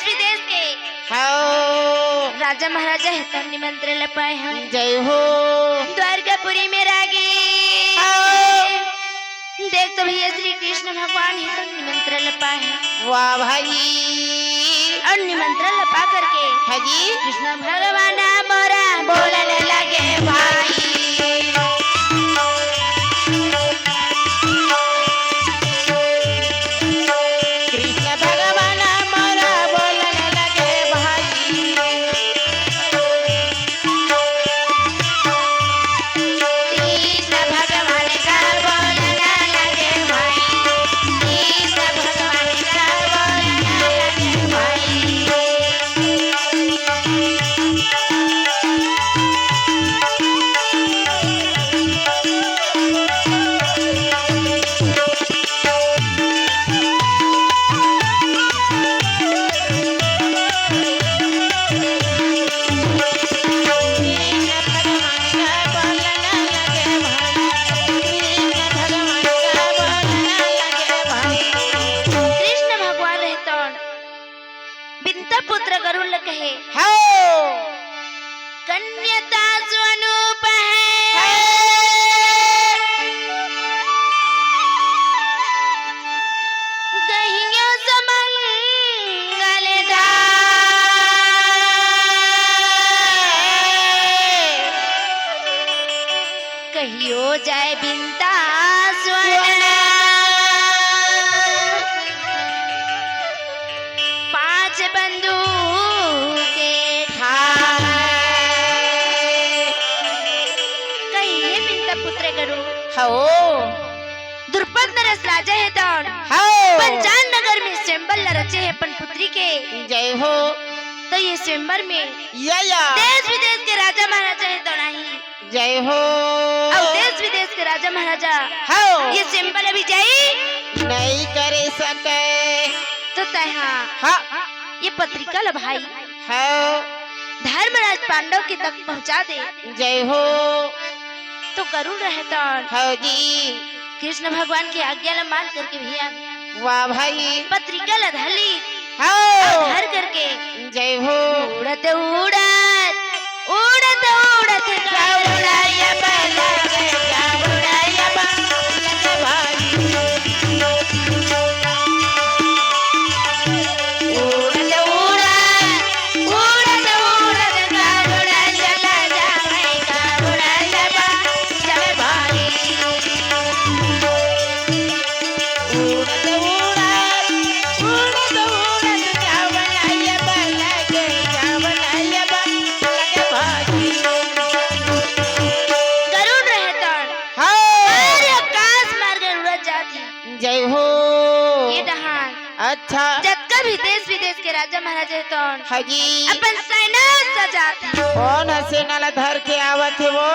[SPEAKER 2] विदेश के
[SPEAKER 1] हाँ
[SPEAKER 2] राजा महाराजा है तो निमंत्रण लपाए हैं।
[SPEAKER 1] जय हो
[SPEAKER 2] द्वारकापुरी में रागी
[SPEAKER 1] हाँ।
[SPEAKER 2] देख तो भैया श्री कृष्ण भगवान ही तो निमंत्रण लपाए हैं,
[SPEAKER 1] वाह भाई
[SPEAKER 2] और निमंत्रण लपा करके
[SPEAKER 1] हाजी
[SPEAKER 2] कृष्ण भगवान मोरा बोलने लगे भाई।
[SPEAKER 1] कृष्ण भगवान मोरा बोलने लगे भाई।
[SPEAKER 2] कृष्ण भगवान का बोलने लगे भाई, कृष्ण भगवान का बोलने लगे भाई।
[SPEAKER 1] कृष्ण भगवान का बोलने लगे भाई। कृष्ण भगवान का बोलने लगे भाई।
[SPEAKER 2] कृष्ण भगवान रहता बिंता पुत्र गरुड़ कहे
[SPEAKER 1] हाँ
[SPEAKER 2] कन्यता स्वरूप है, कहियो कहियो जाय बिंता स्वर्ण, पांच बंधु के कहिए बिंता पुत्र गरुड़
[SPEAKER 1] हाँ
[SPEAKER 2] द्रुपद नरेश राजा है दौड़
[SPEAKER 1] हाँ
[SPEAKER 2] पंचान नगर में स्वयंवर रचे है अपन पुत्री के।
[SPEAKER 1] जय हो
[SPEAKER 2] तो ये स्वयंवर में
[SPEAKER 1] या
[SPEAKER 2] देश विदेश के राजा महाराजा है दौड़ाही,
[SPEAKER 1] जय हो
[SPEAKER 2] और देश विदेश के राजा महाराजा
[SPEAKER 1] हाँ
[SPEAKER 2] ये स्वयंवर अभी जाई
[SPEAKER 1] नहीं करे सके
[SPEAKER 2] तो तहा
[SPEAKER 1] हाँ
[SPEAKER 2] ये पत्रिका ला भाई
[SPEAKER 1] हाँ
[SPEAKER 2] धर्मराज पांडव के तक पहुंचा दे।
[SPEAKER 1] जय हो
[SPEAKER 2] तो गरुड़ रहता
[SPEAKER 1] हाँ जी
[SPEAKER 2] कृष्ण भगवान की आज्ञा ला मान करके भैया
[SPEAKER 1] वाह भाई
[SPEAKER 2] पत्रिका ला धली
[SPEAKER 1] हाँ
[SPEAKER 2] धर करके
[SPEAKER 1] जय हो
[SPEAKER 2] उड़त उड़त उड़त उड़त गावड़ाया बला के गावड़ाया बला के भाई उड़त उड़त उड़त उड़त गावड़ाया ला जाए गावड़ाया बला के भाई उड़त उड़त उड़त गावड़ाया बला के गावड़ाया बला के भाई गरुड़ रहता
[SPEAKER 1] हाँ
[SPEAKER 2] अरे आकाश मार्ग उड़त जाती
[SPEAKER 1] जय हो
[SPEAKER 2] ये डहान
[SPEAKER 1] अच्छा
[SPEAKER 2] जत्का भी देश विदेश के राजा महाराजा हेतन
[SPEAKER 1] हाजी
[SPEAKER 2] अपन सेना सजाती
[SPEAKER 1] कौन है सेना ला धर के आवत है वो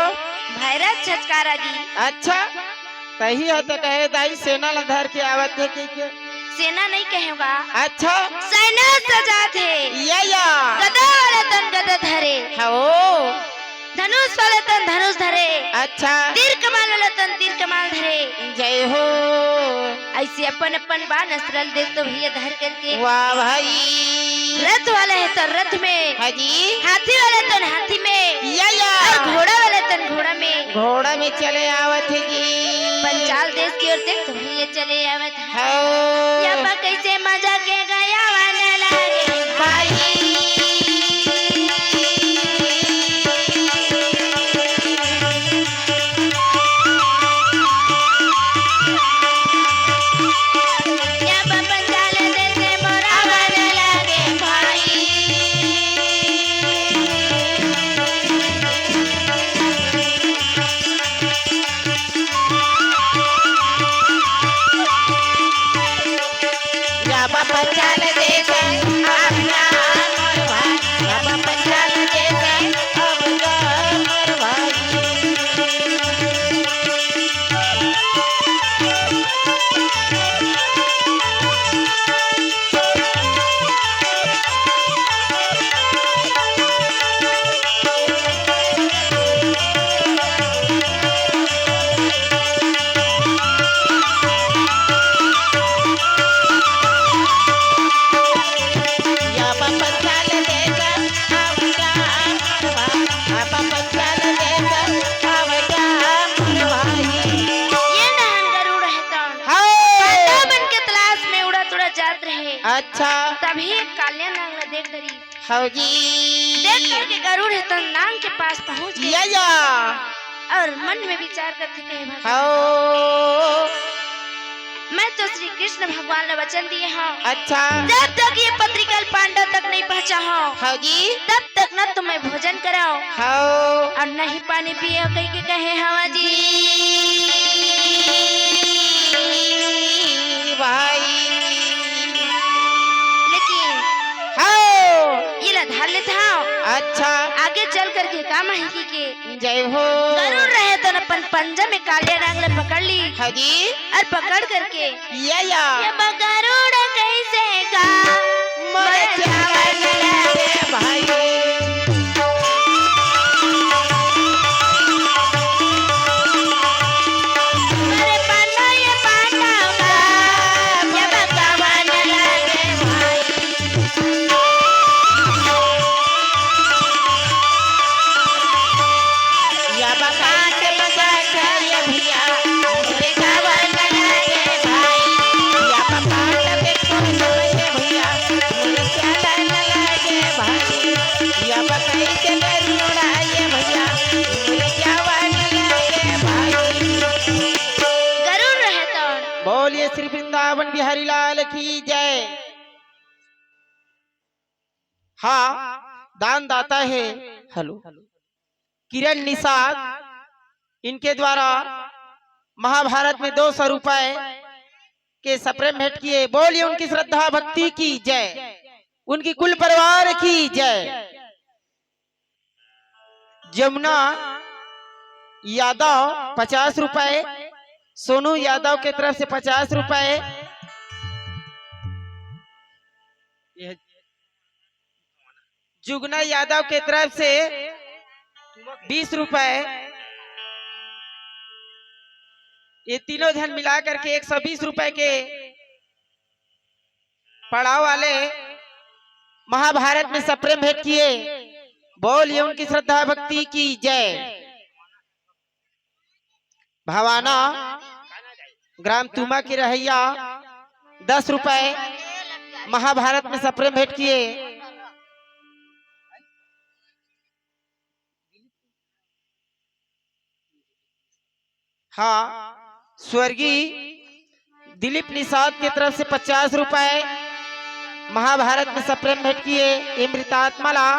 [SPEAKER 2] भैरव छचकारा जी
[SPEAKER 1] अच्छा सही है तो कहे दाई सेना ला धर के आवत है के
[SPEAKER 2] सेना नहीं कहेगा
[SPEAKER 1] अच्छा
[SPEAKER 2] सेना सजाते
[SPEAKER 1] या
[SPEAKER 2] गदा वाले तन गदा धरे
[SPEAKER 1] हो
[SPEAKER 2] धनुष वाले तन धनुष धरे
[SPEAKER 1] अच्छा
[SPEAKER 2] तीर कमान वाले तन तीर कमान धरे
[SPEAKER 1] जय हो
[SPEAKER 2] ऐसे अपन अपन बाण अस्त्र देख तो भैया धर करके
[SPEAKER 1] वाह भाई
[SPEAKER 2] रथ वाले है तो रथ में
[SPEAKER 1] हाजी
[SPEAKER 2] हाथी वाले तन हाथी में
[SPEAKER 1] या
[SPEAKER 2] और घोड़ा वाले तन घोड़ा में
[SPEAKER 1] घोड़ा में चले आवत है जी
[SPEAKER 2] पंचाल देश की ओर देख तो भैया चले आवत है
[SPEAKER 1] हो
[SPEAKER 2] या बा कैसे मजा के गया वाने लागे भाई या बा पंचाल देश से मोरा वाने लागे भाई
[SPEAKER 1] या बापा चल देख अपना मोर भाई या बापा चल देख अपना मोर भाई या बापा चल देख अपना मोर भाई या बापा चल देख अपना मोर भाई
[SPEAKER 2] ये नहन गरुड़ रहता
[SPEAKER 1] हाय
[SPEAKER 2] मन के तलाश में उड़त उड़त जात रहे
[SPEAKER 1] अच्छा
[SPEAKER 2] तभी एक कालिया नांग ने देख डरी
[SPEAKER 1] हौजी
[SPEAKER 2] देख करके गरुड़ है तो नांग के पास पहुंच गए
[SPEAKER 1] या
[SPEAKER 2] और मन में विचार करते कहे भगवान
[SPEAKER 1] हो
[SPEAKER 2] मैं तो श्री कृष्ण भगवान ने वचन दिए हाँ
[SPEAKER 1] अच्छा
[SPEAKER 2] जब तक ये पत्रिका पांडव तक नहीं पहुंचा हो
[SPEAKER 1] हौजी
[SPEAKER 2] तब तक न तुम्हें भोजन कराओ
[SPEAKER 1] हो
[SPEAKER 2] और न ही पानी पिए कह के कहे हवा जी
[SPEAKER 1] भाई
[SPEAKER 2] लेकिन
[SPEAKER 1] हो
[SPEAKER 2] ये लधार ले था
[SPEAKER 1] अच्छा
[SPEAKER 2] आगे चल करके का महकी के
[SPEAKER 1] जय हो
[SPEAKER 2] गरुड़ रहे तो अपन पंजा में कालिया नांग ने पकड़ ली
[SPEAKER 1] हाजी
[SPEAKER 2] और पकड़ करके
[SPEAKER 1] या
[SPEAKER 2] ये गरुड़ कैसे गा
[SPEAKER 1] मर जावन लगे भाई
[SPEAKER 2] अरे पांडा ये पांडा गा ये भगवान लगे भाई
[SPEAKER 1] या बकाट बकाट ये भैया मेरे गावन लगे भाई या बकाट पे कोई लगे भैया मेरे चलन लगे भाई या बकाई के गरुड़ा ये भैया मेरे गावन लगे भाई
[SPEAKER 2] गरुड़ रहे तो
[SPEAKER 1] बोलिए श्री वृंदावन बिहारी लाल की जय हाँ दान दाता है हेलो किरण निषाद इनके द्वारा महाभारत में 200 रुपए के सप्रेम भेंट किए। बोलिए उनकी श्रद्धा भक्ति की जय, उनकी कुल परिवार की जय। जमुना यादव 50 रुपए, सोनू यादव के तरफ से 50 रुपए, जुगना यादव के तरफ से 20 रुपए, ये तीनों जन मिला करके 120 रुपए के पड़ाव वाले महाभारत में सप्रेम भेंट किए। बोलिए उनकी श्रद्धा भक्ति की जय। भवाना ग्राम तुमा की रहैया 10 रुपए महाभारत में सप्रेम भेंट किए। हाँ, स्वर्गीय दिलीप निषाद की तरफ से 50 रुपए महाभारत में सप्रेम भेंट किए। मृतात्माला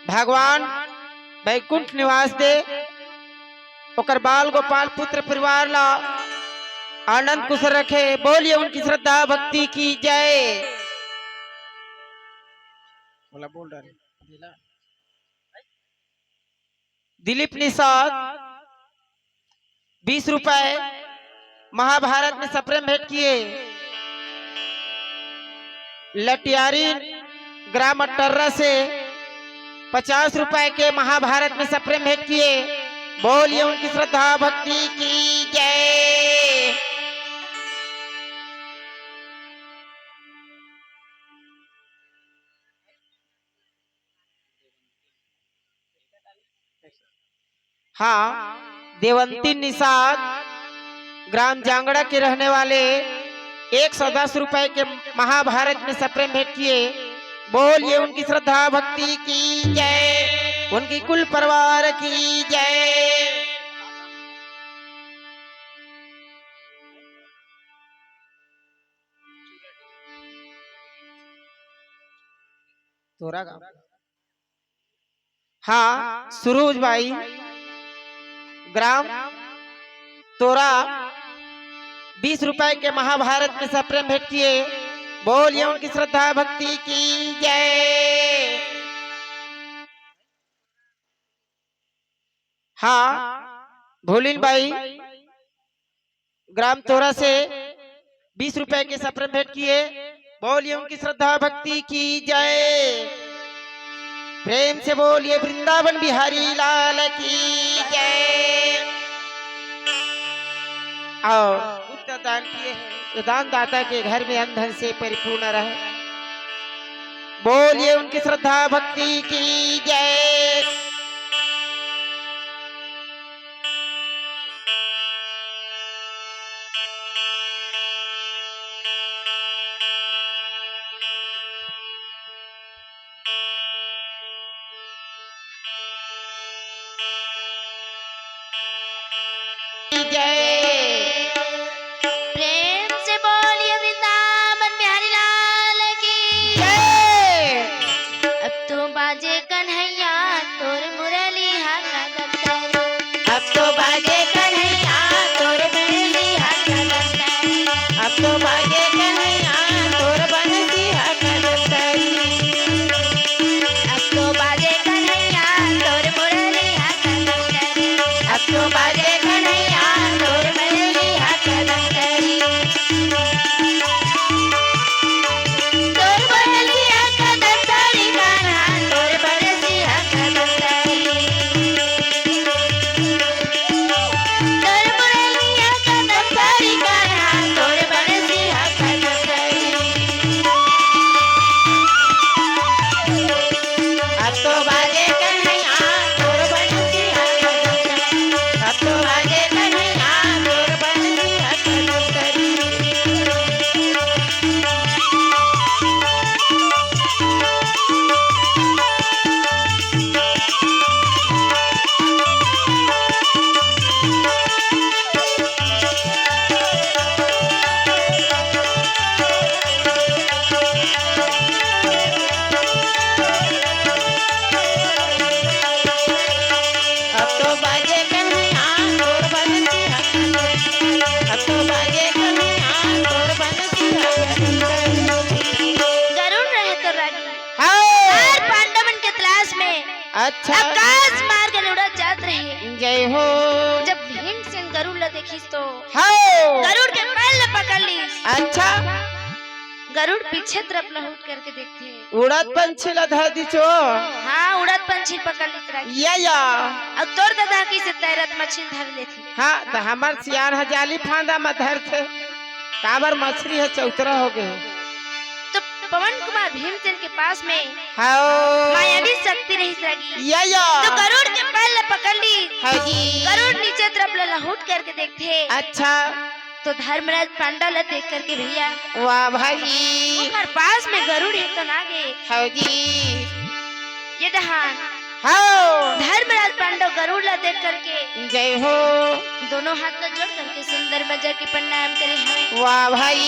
[SPEAKER 1] भगवान वैकुंठ निवास दे ओकर बाल गोपाल पुत्र परिवार ला आनंद कुशल रखे। बोलिए उनकी श्रद्धा भक्ति की जय। बोल रहा दिलीप निषाद 20 रुपए महाभारत में सप्रेम भेंट किए। लटियारी ग्राम अट्टर्रा से 50 रुपए के महाभारत में सप्रेम भेंट किए। बोलिए उनकी श्रद्धा भक्ति की जय। हाँ, देवंती निषाद ग्राम जांगड़ा के रहने वाले 110 रुपए के महाभारत में सप्रेम भेंट किए। बोलिए उनकी श्रद्धा भक्ति की जय, उनकी कुल परिवार की जय। तोरा गाँव हाँ, सुरूज भाई ग्राम तोरा 20 रुपए के महाभारत में सप्रेम भेंट किए। बोलिए उनकी श्रद्धा भक्ति की जय। हाँ, भोलिन भाई ग्राम तोरा से 20 रुपए के सप्रेम भेंट किए। बोलिए उनकी श्रद्धा भक्ति की जय। प्रेम से बोलिए वृंदावन बिहारी लाल की जय। और उत्तर दान किए हैं, दान दाता के घर में अंधन से परिपूर्ण रहे। बोलिए उनकी श्रद्धा भक्ति की जय।
[SPEAKER 2] प्रेम से बोलिए वृंदावन बिहारी लाल की
[SPEAKER 1] जय।
[SPEAKER 2] अब तो बाजे कन्हैया तोर मुरली हाथ दफ्तर।
[SPEAKER 1] अब तो बाजे कन्हैया तोर बंसी हाथ दफ्तर। अब तो बाजे कन्हैया तोर बंसी हाथ दफ्तर।
[SPEAKER 2] अब तो बाजे कन्हैया तोर मुरली हाथ दफ्तर।
[SPEAKER 1] अब तो बाजे कन्हैया तोर बंसी हाथ दफ्तर।
[SPEAKER 2] तोर मुरली हाथ दफ्तर कान्हा तोर बरसी हाथ दफ्तर। तोर मुरली हाथ दफ्तर कान्हा तोर बरसी हाथ दफ्तर।
[SPEAKER 1] अब तो बाजे कन्हैया तोर बंसी हाथ दफ्तर। अब तो बाजे कन्हैया तोर बंसी हाथ दफ्तर। अब तो बाजे कन्हैया तोर बंसी हाथ दफ्तर। अब तो बाजे कन्हैया तोर बंसी हाथ दफ्तर।
[SPEAKER 2] गरुड़ रहे तो रानी
[SPEAKER 1] हाय।
[SPEAKER 2] चार पांडवन के तलाश में
[SPEAKER 1] अच्छा,
[SPEAKER 2] आकाश मार्ग उड़त जात रहे।
[SPEAKER 1] जय हो।
[SPEAKER 2] जब भीमसेन गरुड़ ला देखिस तो
[SPEAKER 1] हाय।
[SPEAKER 2] गरुड़ के पैर ले पकड़ ली।
[SPEAKER 1] अच्छा,
[SPEAKER 2] गरुड़ पीछे तरफ लौट करके देखते हैं।
[SPEAKER 1] उड़द पंछी ला धर दिचो
[SPEAKER 2] हाँ उड़द पंछी पकड़ ली
[SPEAKER 1] या
[SPEAKER 2] अब तोर दादा की से तैरत मछली धर लेती।
[SPEAKER 1] हाँ तो हमार सियार हजाली फांदा में धर थे काबर मछली है चौतरा हो गए।
[SPEAKER 2] तो पवन कुमार भीमसेन के पास में
[SPEAKER 1] हाँ
[SPEAKER 2] मायावी शक्ति रही लगी
[SPEAKER 1] या
[SPEAKER 2] तो गरुड़ के पैर ला पकड़ ली।
[SPEAKER 1] हाजी
[SPEAKER 2] गरुड़ नीचे तरफ लौट करके देखते
[SPEAKER 1] अच्छा
[SPEAKER 2] तो धर्मराज पांडव ला देख करके भैया
[SPEAKER 1] वाह भाई
[SPEAKER 2] ऊपर पास में गरुड़ है तो ना गए
[SPEAKER 1] हाजी
[SPEAKER 2] ये डहान
[SPEAKER 1] हाँ
[SPEAKER 2] धर्मराज पांडव गरुड़ ला देख करके
[SPEAKER 1] जय हो
[SPEAKER 2] दोनों हाथ ला जोड़ करके सुंदर मजा के प्रणाम करे हैं।
[SPEAKER 1] वाह भाई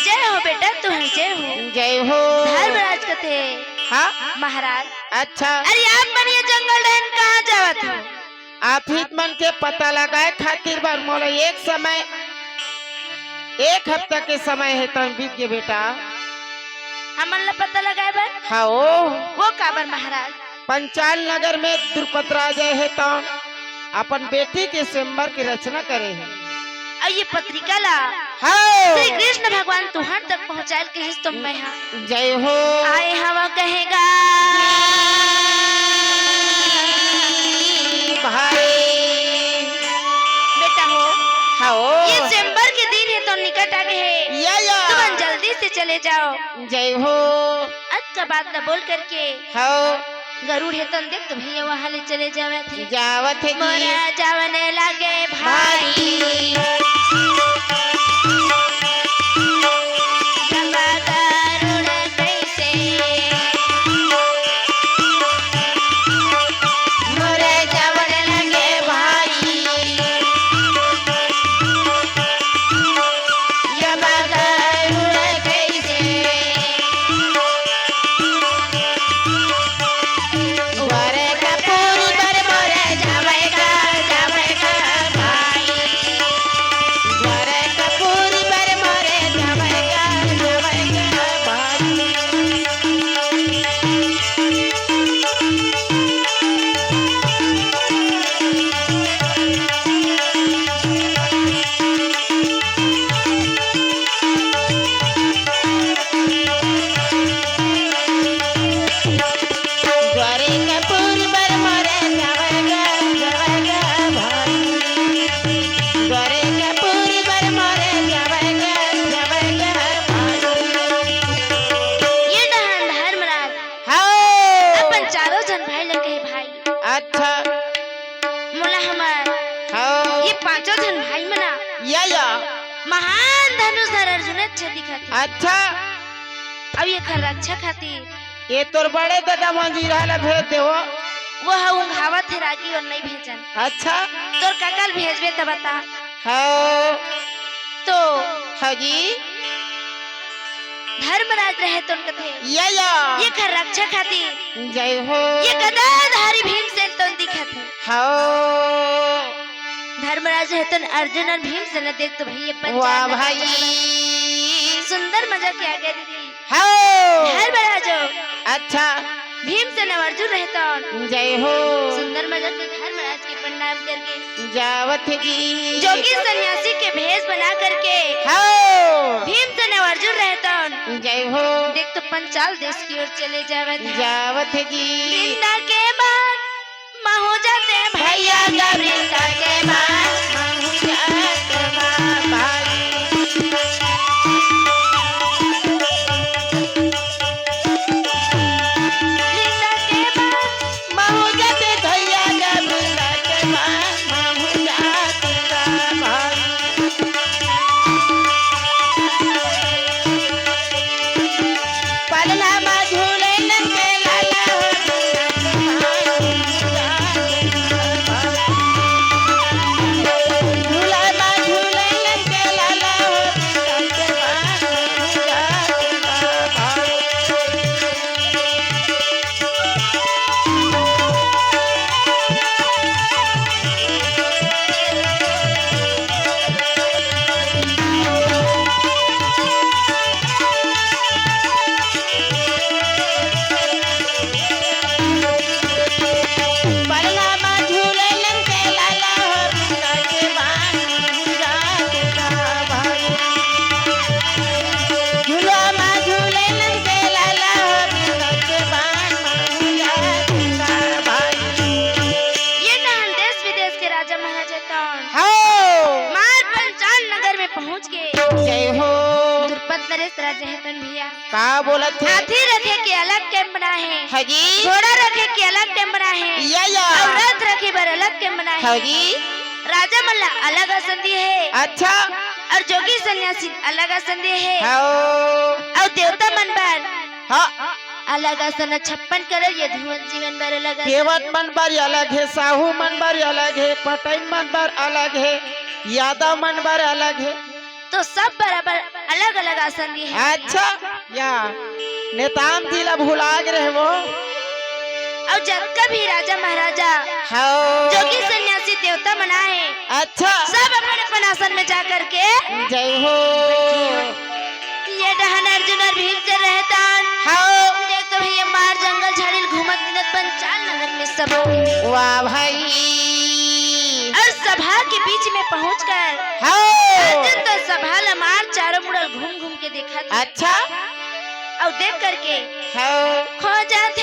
[SPEAKER 2] जय हो बेटा तू है जय हो।
[SPEAKER 1] जय हो
[SPEAKER 2] धर्मराज कथे
[SPEAKER 1] हाँ
[SPEAKER 2] महाराज
[SPEAKER 1] अच्छा
[SPEAKER 2] अरे आप बनिए जंगल रहन कहाँ जावत हो।
[SPEAKER 1] आप हित मन के पता लगाए खातिर बार मोला एक समय एक हफ्ता के समय है तन बीत गए बेटा।
[SPEAKER 2] हमन ला पता लगाए बर
[SPEAKER 1] हाँ
[SPEAKER 2] वो काबर महाराज
[SPEAKER 1] पंचाल नगर में द्रुपद राजा है तो अपन बेटी के स्वयंवर की रचना करे है।
[SPEAKER 2] और ये पत्रिका ला
[SPEAKER 1] हाँ
[SPEAKER 2] श्री कृष्ण भगवान तुहार तक पहुँचाए के हिस तुम मैं हाँ
[SPEAKER 1] जय हो
[SPEAKER 2] आए हवा कहेगा
[SPEAKER 1] भाई
[SPEAKER 2] बेटा हो
[SPEAKER 1] हाँ
[SPEAKER 2] ये स्वयंवर के दिन है तो निकट आ गए है
[SPEAKER 1] या
[SPEAKER 2] तुम जल्दी से चले जाओ।
[SPEAKER 1] जय हो
[SPEAKER 2] आज का बात न बोल करके
[SPEAKER 1] हाँ
[SPEAKER 2] गरुड़ है तो देख तो भैया वहाँ ले चले जावे थे
[SPEAKER 1] जावत है जी
[SPEAKER 2] मोरा जावने लगे भाई जबा गरुड़ कैसे
[SPEAKER 1] मोरे जावन लगे भाई
[SPEAKER 2] जबा गरुड़ कैसे
[SPEAKER 1] द्वारे का पूरी बर मोरे जावेगा भाई द्वारे का पूरी बर मोरे जावेगा भाई द्वारे का पूरी बर मोरे जावेगा भाई द्वारे का पूरी बर मोरे जावेगा भाई
[SPEAKER 2] ये डहान धर्मराज
[SPEAKER 1] हाँ
[SPEAKER 2] अपन चारों जन भाई लग गए भाई
[SPEAKER 1] अच्छा
[SPEAKER 2] मोला हमार
[SPEAKER 1] हाँ
[SPEAKER 2] ये पांचों जन भाई मना
[SPEAKER 1] या
[SPEAKER 2] महान धनुषधर अर्जुन अच्छा दिखा थे।
[SPEAKER 1] अच्छा
[SPEAKER 2] अब ये कर रक्षा खातिर
[SPEAKER 1] ये तोर बड़े दादा मंजी रहला भेज देवो
[SPEAKER 2] वो उंघावत है रागी और नहीं भेजन
[SPEAKER 1] अच्छा
[SPEAKER 2] तोर काकल भेजबे तब बता।
[SPEAKER 1] हाँ
[SPEAKER 2] तो
[SPEAKER 1] हाजी
[SPEAKER 2] धर्मराज रहे तो कथे
[SPEAKER 1] या
[SPEAKER 2] ये कर रक्षा खातिर
[SPEAKER 1] जय हो
[SPEAKER 2] ये गदाधारी भीमसेन तो दिखत है।
[SPEAKER 1] हाँ
[SPEAKER 2] धर्मराज है तो अर्जुन और भीमसेन देख तो भैया
[SPEAKER 1] वाह
[SPEAKER 2] पंचाल
[SPEAKER 1] भाई
[SPEAKER 2] सुंदर मजा किया गया दीदी।
[SPEAKER 1] हाँ
[SPEAKER 2] धर्मराज
[SPEAKER 1] अच्छा
[SPEAKER 2] भीमसेन और अर्जुन रहे तो
[SPEAKER 1] जय हो
[SPEAKER 2] सुंदर मजा के धर्मराज के प्रणाम करके
[SPEAKER 1] जावत जी
[SPEAKER 2] जोगी सन्यासी के भेष बना करके
[SPEAKER 1] हाँ
[SPEAKER 2] भीमसेन और अर्जुन रहे तो
[SPEAKER 1] जय हो
[SPEAKER 2] देख तो पंचाल देश की ओर चले जावे थे।
[SPEAKER 1] जावत जी
[SPEAKER 2] वृंदा के बाद महू जाते भैया जा वृंदा के बाद वृंदा के बाद
[SPEAKER 1] झूला
[SPEAKER 2] पहुँच के
[SPEAKER 1] जय हो।
[SPEAKER 2] द्रुपद नरेश राजा हेतन भैया
[SPEAKER 1] का बोलत है?
[SPEAKER 2] हाथी रखे के अलग कैंप बनाए हैं,
[SPEAKER 1] हजी
[SPEAKER 2] घोड़ा रखे के अलग कैंप बनाए हैं,
[SPEAKER 1] या
[SPEAKER 2] और रथ रखे पर अलग कैंप बनाए हैं।
[SPEAKER 1] हजी
[SPEAKER 2] राजा मल्ला अलग आसन दिए है
[SPEAKER 1] अच्छा
[SPEAKER 2] और जोगी सन्यासी अलग आसन दिए है
[SPEAKER 1] हाओ
[SPEAKER 2] और देवता मनबार
[SPEAKER 1] हाँ
[SPEAKER 2] अलग आसन 56 करोड़ ये धुवन जीवन बार अलग आसन
[SPEAKER 1] केवट मनबर अलग है, साहू मनबर अलग है, पटेल मनबर अलग है, यादव मनबर अलग है।
[SPEAKER 2] तो सब बराबर अलग अलग आसन दिए है।
[SPEAKER 1] अच्छा या नेताम जिला भुला रहे वो
[SPEAKER 2] और जब कभी राजा महाराजा
[SPEAKER 1] हाओ
[SPEAKER 2] जोगी सन्यासी देवता मनाए
[SPEAKER 1] अच्छा
[SPEAKER 2] सब अपने अपन आसन में जा करके
[SPEAKER 1] जय हो।
[SPEAKER 2] ये डहन अर्जुन और भीम से रहतान
[SPEAKER 1] हाओ
[SPEAKER 2] देख तो भैया मार जंगल झाड़िल घूमत दिनत पंचाल नगर में सभा
[SPEAKER 1] वाह भाई
[SPEAKER 2] और सभा के बीच में पहुंचकर
[SPEAKER 1] हाओ
[SPEAKER 2] अर्जुन तो सभा लमार चारों मुड़ल घूम घूम के देखा
[SPEAKER 1] अच्छा
[SPEAKER 2] और देख करके
[SPEAKER 1] हाओ
[SPEAKER 2] खो जाते